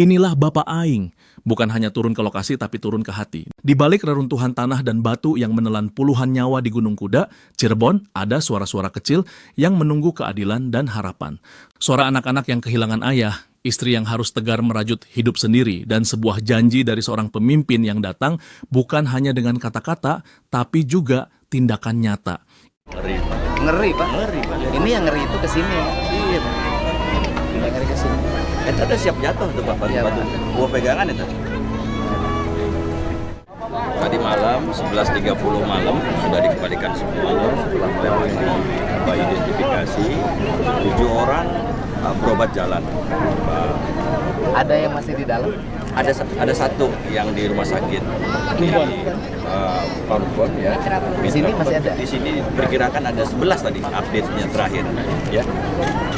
Inilah Bapak Aing, bukan hanya turun ke lokasi tapi turun ke hati. Di balik reruntuhan tanah dan batu yang menelan puluhan nyawa di Gunung Kuda, Cirebon, ada suara-suara kecil yang menunggu keadilan dan harapan. Suara anak-anak yang kehilangan ayah, istri yang harus tegar merajut hidup sendiri, dan sebuah janji dari seorang pemimpin yang datang bukan hanya dengan kata-kata, tapi juga tindakan nyata. Ngeri Pak. Ini yang ngeri itu kesini. Iya, Pak. Yang ngeri kesini. Itu udah siap jatuh tuh Pak, Iya, batu. Buah pegangan itu. Tadi malam 11.30 malam sudah dikembalikan semua setelah melewati identifikasi 7 orang berobat jalan. Ada yang masih di dalam? Ada satu yang di rumah sakit di Parumpon ya. Di sini masih ada? Di sini perkirakan ada 11 tadi update-nya terakhir ya.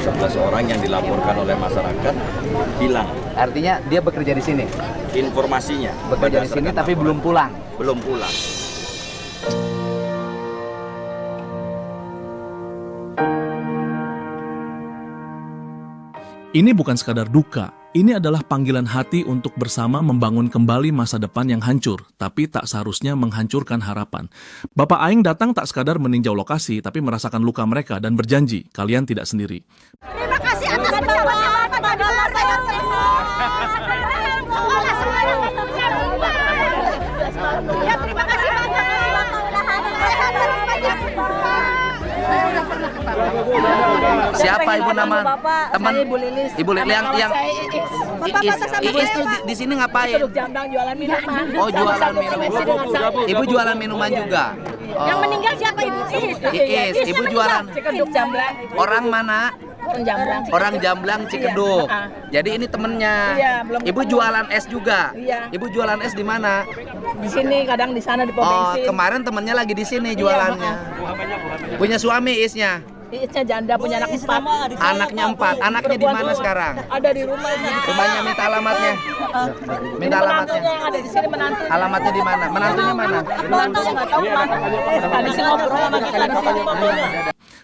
11 orang yang dilaporkan oleh masyarakat hilang. Artinya dia bekerja di sini? Informasinya Bekerja di sini tapi belum pulang? Belum pulang. Ini bukan sekadar duka, ini adalah panggilan hati untuk bersama membangun kembali masa depan yang hancur, tapi tak seharusnya menghancurkan harapan. Bapak Aing datang tak sekadar meninjau lokasi, tapi merasakan luka mereka dan berjanji, kalian tidak sendiri. Terima kasih atas pendampingan Bapak di luar saya terima. Sekolah semuanya. Ya terima kasih banyak. Siapa ibu nama? Teman Ibu Lilis. Ibu Lilis yang Iis tuh di sini ngapain? Jambang jualan minuman. Oh, jualan minuman. Ibu jualan minuman juga. Yang meninggal siapa Ibu? Iis, ibu jualan. Cikedug Jamblang. Orang mana? Orang Jamblang. Orang Jamblang Cikedug. Iya. Jadi ini temennya. Iya, belum Ibu ketemu. jualan es juga. Iya. Ibu jualan es di mana? Di sini kadang di sana di pom Oh, bensin. kemarin temennya lagi di sini jualannya. Punya suami Isnya. Iisnya janda punya anak 4. Anaknya 4. Anaknya di mana sekarang? Ada di rumah. Rumahnya minta alamatnya. Minta alamatnya. Menantunya yang ada di sini menantu. Alamatnya di mana? Menantunya mana? Menantunya nggak tahu mana. Tadi sih ngobrol sama kita di sini.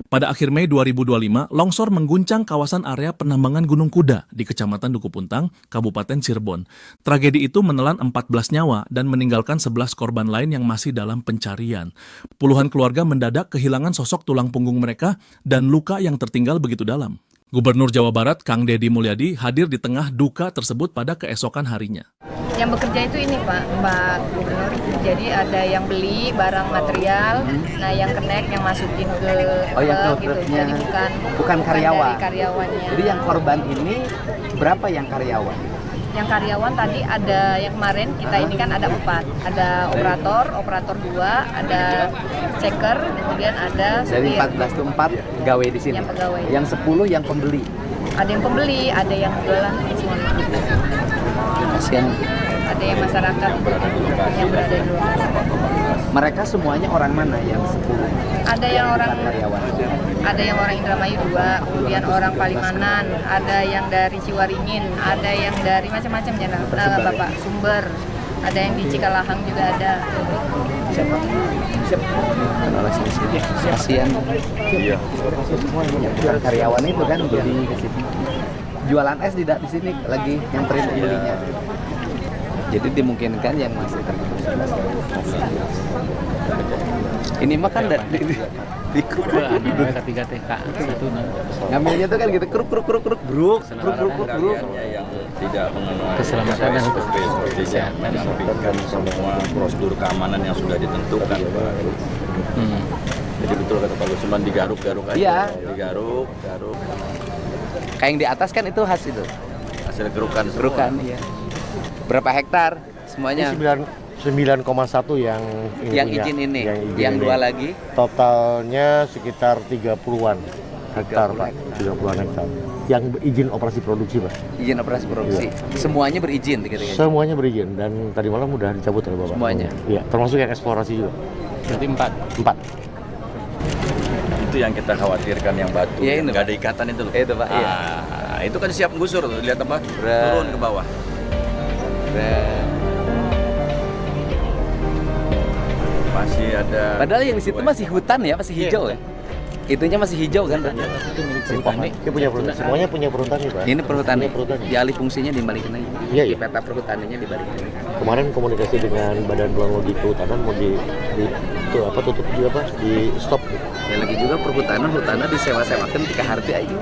Pada akhir Mei 2025, longsor mengguncang kawasan area penambangan Gunung Kuda di Kecamatan Duku Puntang, Kabupaten Cirebon. Tragedi itu menelan 14 nyawa dan meninggalkan 11 korban lain yang masih dalam pencarian. Puluhan keluarga mendadak kehilangan sosok tulang punggung mereka dan luka yang tertinggal begitu dalam. Gubernur Jawa Barat, Kang Deddy Mulyadi, hadir di tengah duka tersebut pada keesokan harinya. Yang bekerja itu ini Pak Gubernur, jadi ada yang beli barang material, nah yang connect, yang masukin ke Oh, yang truk ke gitu, truknya. jadi Bukan karyawan. dari karyawannya. Jadi yang korban ini berapa yang karyawan? Yang karyawan tadi ada yang kemarin kita ini kan ada 4, ada operator 2, ada checker, kemudian ada Dari supir. 14 itu 4 gawe di sini. Yang pegawai. Yang 10 yang pembeli. Ada yang pembeli, ada yang jualan semua. Kasihan. Ada yang masyarakat yang berada di luar. Mereka semuanya orang mana yang 10? Ada yang orang karyawan. Ada yang orang Indramayu 2, kemudian orang Palimanan, ada yang dari Ciwaringin, ada yang dari macam-macam ya, Bapak Sumber, ada yang di Cikalahang juga ada. Kasihan. Iya. Yang karyawan itu kan beli ke sini. Jualan es tidak di sini lagi nyamperin pembelinya. Jadi dimungkinkan yang masih ini mah kan di kruk ketiga TK satu ngambilnya tuh kan gitu kruk bruk Yang tidak mengenal Keselamatan dan sepertinya menyampaikan semua prosedur keamanan yang sudah ditentukan Pak. Jadi betul kata Pak Gusman, digaruk-garuk aja. Iya. Digaruk. kayak yang di atas kan itu khas itu Hasil kerukan semua. kerukan iya. Berapa hektar semuanya 9,1 yang yang punya, izin ini yang yang ini. 2 lagi Totalnya sekitar 30-an hektar Pak, 30-an hektar. Yang izin operasi produksi Pak. izin operasi produksi semuanya berizin gitu. Semuanya berizin dan tadi malam udah dicabut oleh Bapak. Semuanya? Iya, termasuk yang eksplorasi juga. berarti 4. 4. Itu yang kita khawatirkan, yang batu. Iya, itu, nggak Pak. ada ikatan itu loh. Itu, Pak, iya. Itu kan siap gusur tuh, lihat apa? Berat. Turun ke bawah. Masih ada. Padahal yang di situ masih hutan ya, masih hijau ya. itunya masih hijau kan, Pak? Itu milik Si perhutani. Dia punya perhutani. Semuanya punya perhutani, Pak. Ini perhutani. Punya perhutani. Dialih fungsinya dibalikin lagi. Iya, iya. Di peta perhutaninya dibalikin. Kemarin komunikasi dengan Badan Geologi Kehutanan mau tutup juga, Pak, di stop. Ya lagi juga perhutanan disewa-sewakan ke harti aja.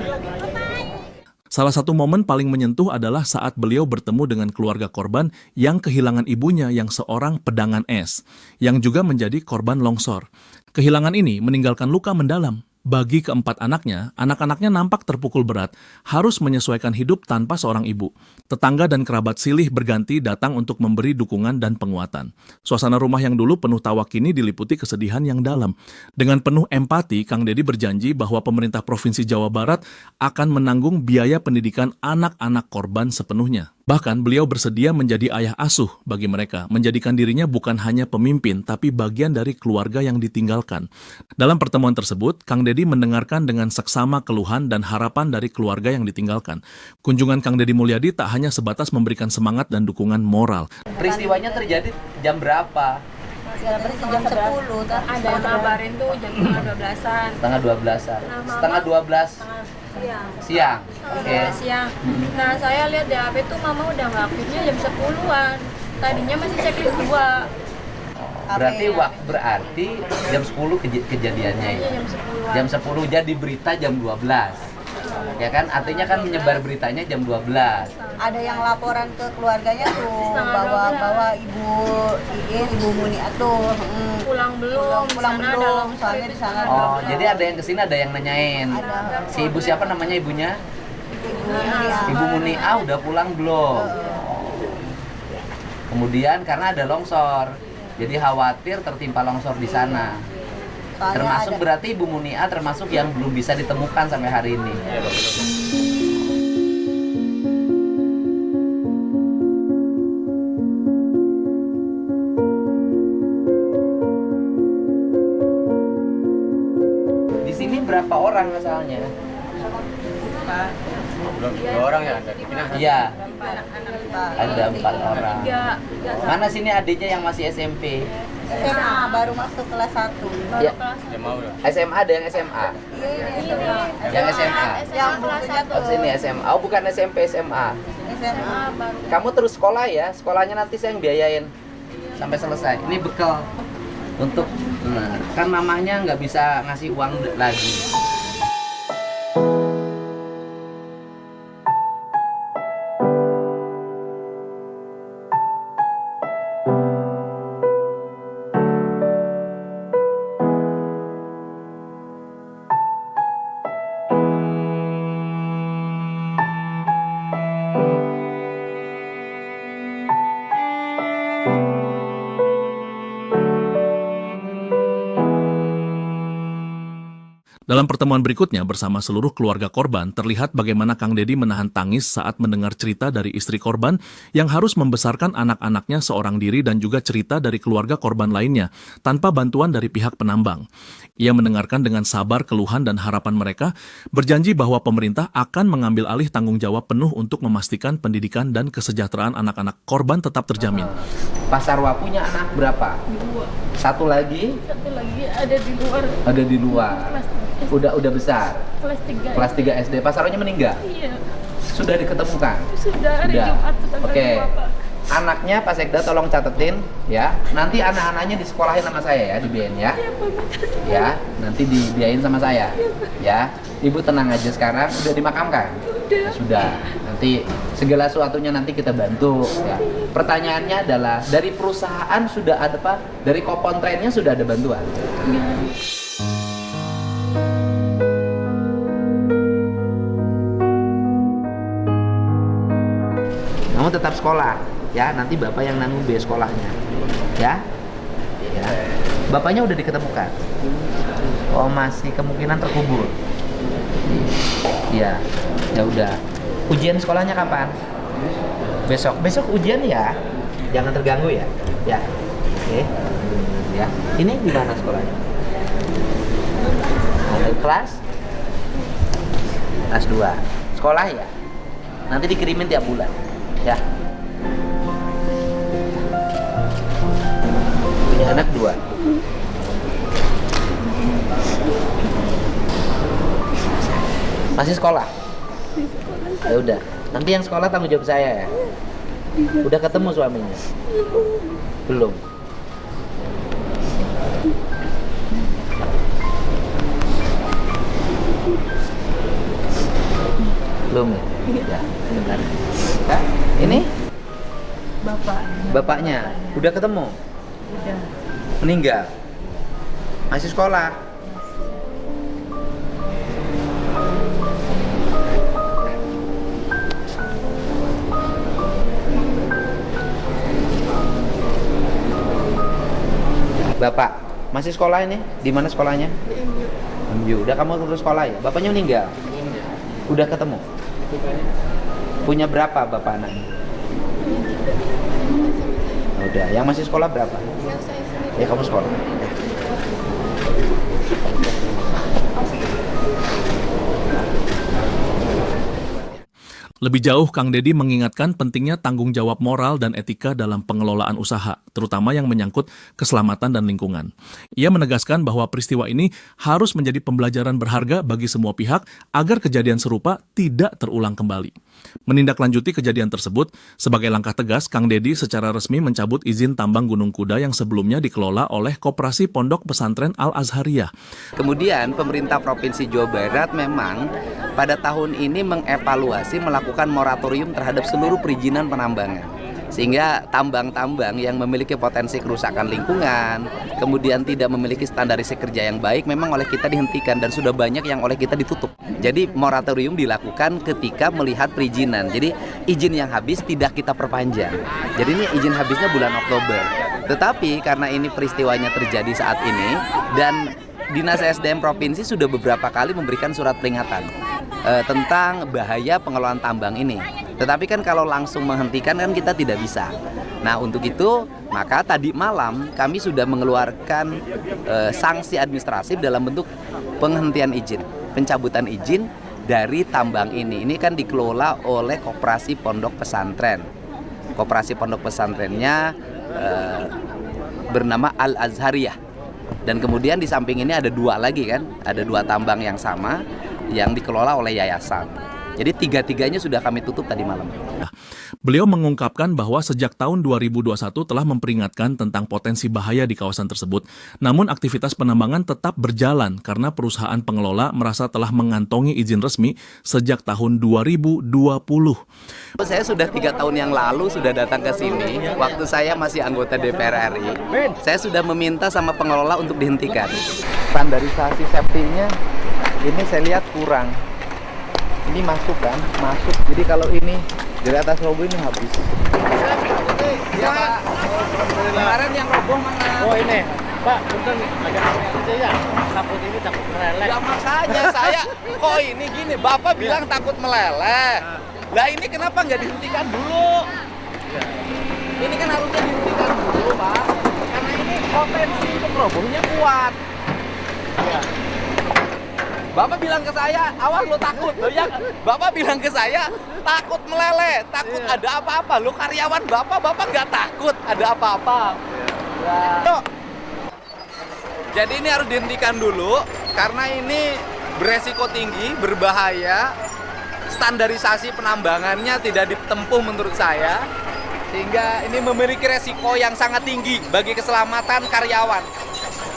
Salah satu momen paling menyentuh adalah saat beliau bertemu dengan keluarga korban yang kehilangan ibunya yang seorang pedangan es, yang juga menjadi korban longsor. Kehilangan ini meninggalkan luka mendalam. Bagi keempat anaknya, anak-anaknya nampak terpukul berat, harus menyesuaikan hidup tanpa seorang ibu. Tetangga dan kerabat silih berganti datang untuk memberi dukungan dan penguatan. Suasana rumah yang dulu penuh tawa kini diliputi kesedihan yang dalam. Dengan penuh empati, Kang Dedi berjanji bahwa pemerintah Provinsi Jawa Barat akan menanggung biaya pendidikan anak-anak korban sepenuhnya. Bahkan beliau bersedia menjadi ayah asuh bagi mereka, menjadikan dirinya bukan hanya pemimpin, tapi bagian dari keluarga yang ditinggalkan. Dalam pertemuan tersebut, Kang Dedi mendengarkan dengan seksama keluhan dan harapan dari keluarga yang ditinggalkan. Kunjungan Kang Dedi Mulyadi tak hanya sebatas memberikan semangat dan dukungan moral. Peristiwanya terjadi jam berapa? Jam 10. Ada yang ngabarin tuh jam 12-an. Setengah 12-an. Setengah 12 siang. Oke. Siang. Nah, saya lihat di HP tuh mama udah nggak aktifnya jam 10-an. Tadinya masih checklist 2. Berarti jam 10 kejadiannya ya. Iya, jam 10-an. Jam 10 jadi berita jam 12. Ya kan? Artinya kan menyebar beritanya jam 12. Ada yang laporan ke keluarganya tuh bahwa Ibu Muniat tuh Pulang belum. pulang Sana ada belum, longsor soalnya itu di sana Oh, jadi ada yang kesini, ada yang nanyain. Si ibu siapa namanya ibunya? Ibu Munia udah pulang belum? Kemudian karena ada longsor, jadi khawatir tertimpa longsor di sana. Termasuk berarti Ibu Munia termasuk yang belum bisa ditemukan sampai hari ini. Di sini berapa orang asalnya? Dua orang ya, ada dipindah. Iya, Ada 4 orang. Mana sini adiknya yang masih SMP? SMA baru masuk kelas 1. Ya, Dia mau ya. SMA ada yang SMA. Yang SMA. Yang bukunya Oh, sini SMA. Oh, bukan SMP, SMA. SMA. Kamu terus sekolah ya? Sekolahnya nanti saya yang biayain sampai selesai. Ini bekal untuk, nah, kan mamahnya nggak bisa ngasih uang lagi. Dalam pertemuan berikutnya bersama seluruh keluarga korban, terlihat bagaimana Kang Dedi menahan tangis saat mendengar cerita dari istri korban yang harus membesarkan anak-anaknya seorang diri dan juga cerita dari keluarga korban lainnya, tanpa bantuan dari pihak penambang. Ia mendengarkan dengan sabar keluhan dan harapan mereka, berjanji bahwa pemerintah akan mengambil alih tanggung jawab penuh untuk memastikan pendidikan dan kesejahteraan anak-anak korban tetap terjamin. Pasarwa punya anak berapa? 2. Satu lagi Satu lagi ada di luar. ada di luar. Udah besar. Kelas 3. Kelas 3 SD. Pasarwanya meninggal. Iya. Sudah diketemukan. Sudah hari Sudah. Jumat tanggal Oke. 2, Pak. Anaknya Pak Sekda tolong catetin ya. Nanti anak-anaknya disekolahin sama saya ya, dibiayain ya. Ya, nanti dibiayain sama saya. Ya. Ibu tenang aja sekarang, udah dimakamkan? Ya, sudah. Nanti segala sesuatunya nanti kita bantu ya. Pertanyaannya adalah dari perusahaan sudah ada Pak? Dari kontraknya sudah ada bantuan? Kamu tetap sekolah ya, nanti bapak yang nanggung biaya sekolahnya ya. Ya, bapaknya udah diketemukan. Oh, masih kemungkinan terkubur. Iya, ya udah. Ujian sekolahnya kapan? Besok ujian ya. Jangan terganggu ya. Ya, oke. Ya, ini di mana sekolahnya? Kelas 2. Sekolah ya. Nanti dikirimin tiap bulan. Ya. Punya anak 2. Masih sekolah? Ya udah, nanti yang sekolah tanggung jawab saya ya. Udah ketemu suaminya? Belum. Belum ya? Ya, sebentar. Ya, ini? Bapaknya. Udah ketemu? Udah. Meninggal? Masih sekolah? Bapak, masih sekolah ini? Di mana sekolahnya? MU. Udah kamu terus sekolah ya? Bapaknya meninggal? Udah ketemu? Punya berapa bapak anaknya? Udah, yang masih sekolah berapa? Ya kamu sekolah. Lebih jauh, Kang Deddy mengingatkan pentingnya tanggung jawab moral dan etika dalam pengelolaan usaha, terutama yang menyangkut keselamatan dan lingkungan. Ia menegaskan bahwa peristiwa ini harus menjadi pembelajaran berharga bagi semua pihak agar kejadian serupa tidak terulang kembali. Menindaklanjuti kejadian tersebut, sebagai langkah tegas, Kang Deddy secara resmi mencabut izin tambang Gunung Kuda yang sebelumnya dikelola oleh Koperasi Pondok Pesantren Al-Azhariyah. Kemudian pemerintah Provinsi Jawa Barat memang pada tahun ini mengevaluasi melakukan moratorium terhadap seluruh perizinan penambangan. Sehingga tambang-tambang yang memiliki potensi kerusakan lingkungan, kemudian tidak memiliki standarisasi kerja yang baik, memang oleh kita dihentikan dan sudah banyak yang oleh kita ditutup. Jadi moratorium dilakukan ketika melihat perizinan. Jadi izin yang habis tidak kita perpanjang. Jadi ini izin habisnya bulan Oktober. Tetapi karena ini peristiwanya terjadi saat ini dan Dinas SDM Provinsi sudah beberapa kali memberikan surat peringatan tentang bahaya pengelolaan tambang ini. Tetapi kan kalau langsung menghentikan kan kita tidak bisa. Nah untuk itu maka tadi malam kami sudah mengeluarkan sanksi administratif dalam bentuk penghentian izin, pencabutan izin dari tambang ini. Ini kan dikelola oleh Koperasi Pondok Pesantren. Koperasi Pondok Pesantrennya bernama Al-Azhariyah. Dan kemudian di samping ini ada dua lagi kan, ada dua tambang yang sama yang dikelola oleh yayasan. Jadi tiga-tiganya sudah kami tutup tadi malam. Beliau mengungkapkan bahwa sejak tahun 2021 telah memperingatkan tentang potensi bahaya di kawasan tersebut. Namun aktivitas penambangan tetap berjalan karena perusahaan pengelola merasa telah mengantongi izin resmi sejak tahun 2020. Saya sudah 3 tahun yang lalu sudah datang ke sini, waktu saya masih anggota DPR RI. Saya sudah meminta sama pengelola untuk dihentikan. Standarisasi safety-nya ini saya lihat kurang. Ini masuk kan, masuk. Jadi kalau ini dari atas roboh ini habis. Ya Pak. Kemarin yang roboh mana? Oh ini, Pak, punten agak aja ya. Takut ini takut meleleh. Ya makanya saya, kok ini gini, Bapak bilang takut meleleh. Lah ini kenapa nggak dihentikan dulu? Ini kan harusnya dihentikan dulu, Pak. Karena ini potensi untuk robohnya kuat. Ya. Bapak bilang ke saya, awas lo takut. Lo ya, Bapak bilang ke saya, takut meleleh, takut ada apa-apa. Lo karyawan Bapak nggak takut ada apa-apa. Ya. Jadi ini harus dihentikan dulu, karena ini beresiko tinggi, berbahaya. Standarisasi penambangannya tidak ditempuh menurut saya. Sehingga ini memiliki resiko yang sangat tinggi bagi keselamatan karyawan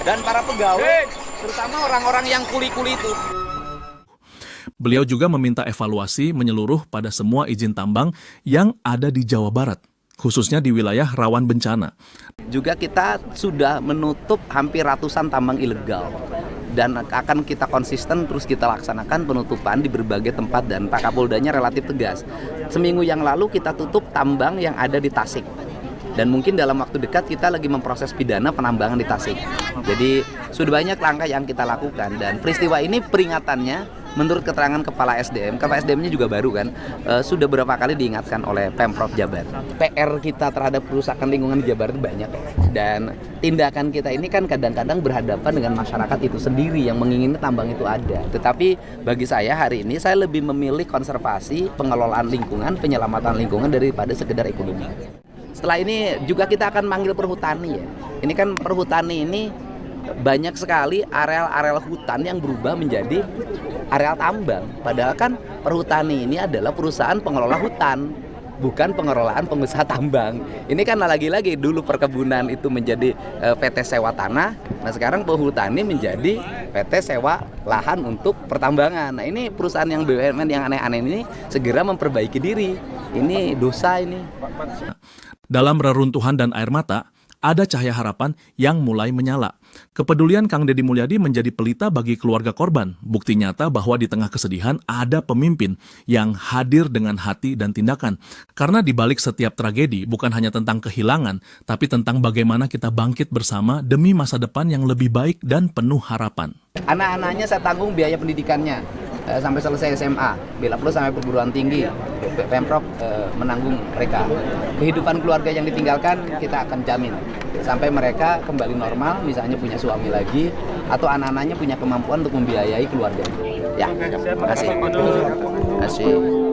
dan para pegawai. Terutama orang-orang yang kuli-kuli itu. Beliau juga meminta evaluasi menyeluruh pada semua izin tambang yang ada di Jawa Barat, khususnya di wilayah rawan bencana. Juga kita sudah menutup hampir ratusan tambang ilegal. Dan akan kita konsisten terus kita laksanakan penutupan di berbagai tempat dan Pak Kapoldanya relatif tegas. Seminggu yang lalu kita tutup tambang yang ada di Tasik. Dan mungkin dalam waktu dekat kita lagi memproses pidana penambangan di Tasik. Jadi sudah banyak langkah yang kita lakukan dan peristiwa ini peringatannya menurut keterangan Kepala SDM-nya juga baru kan, sudah beberapa kali diingatkan oleh Pemprov Jabar. PR kita terhadap kerusakan lingkungan di Jabar itu banyak dan tindakan kita ini kan kadang-kadang berhadapan dengan masyarakat itu sendiri yang menginginkan tambang itu ada. Tetapi bagi saya hari ini saya lebih memilih konservasi, pengelolaan lingkungan, penyelamatan lingkungan daripada sekedar ekonomi. Setelah ini juga kita akan manggil perhutani ya. Ini kan perhutani ini banyak sekali areal-areal hutan yang berubah menjadi areal tambang. Padahal kan Perhutani ini adalah perusahaan pengelola hutan, bukan pengelolaan pengusaha tambang. Ini kan lagi-lagi dulu perkebunan itu menjadi PT sewa tanah, nah sekarang Perhutani menjadi PT sewa lahan untuk pertambangan. Nah ini perusahaan yang BUMN yang aneh-aneh ini segera memperbaiki diri. Ini dosa ini. Dalam reruntuhan dan air mata, ada cahaya harapan yang mulai menyala. Kepedulian Kang Deddy Mulyadi menjadi pelita bagi keluarga korban. Bukti nyata bahwa di tengah kesedihan ada pemimpin yang hadir dengan hati dan tindakan. Karena di balik setiap tragedi bukan hanya tentang kehilangan, tapi tentang bagaimana kita bangkit bersama demi masa depan yang lebih baik dan penuh harapan. Anak-anaknya saya tanggung biaya pendidikannya sampai selesai SMA, bila perlu sampai perguruan tinggi, Pemprov menanggung mereka. Kehidupan keluarga yang ditinggalkan kita akan jamin sampai mereka kembali normal, misalnya punya suami lagi atau anak-anaknya punya kemampuan untuk membiayai keluarga. Ya, terima kasih. Terima kasih.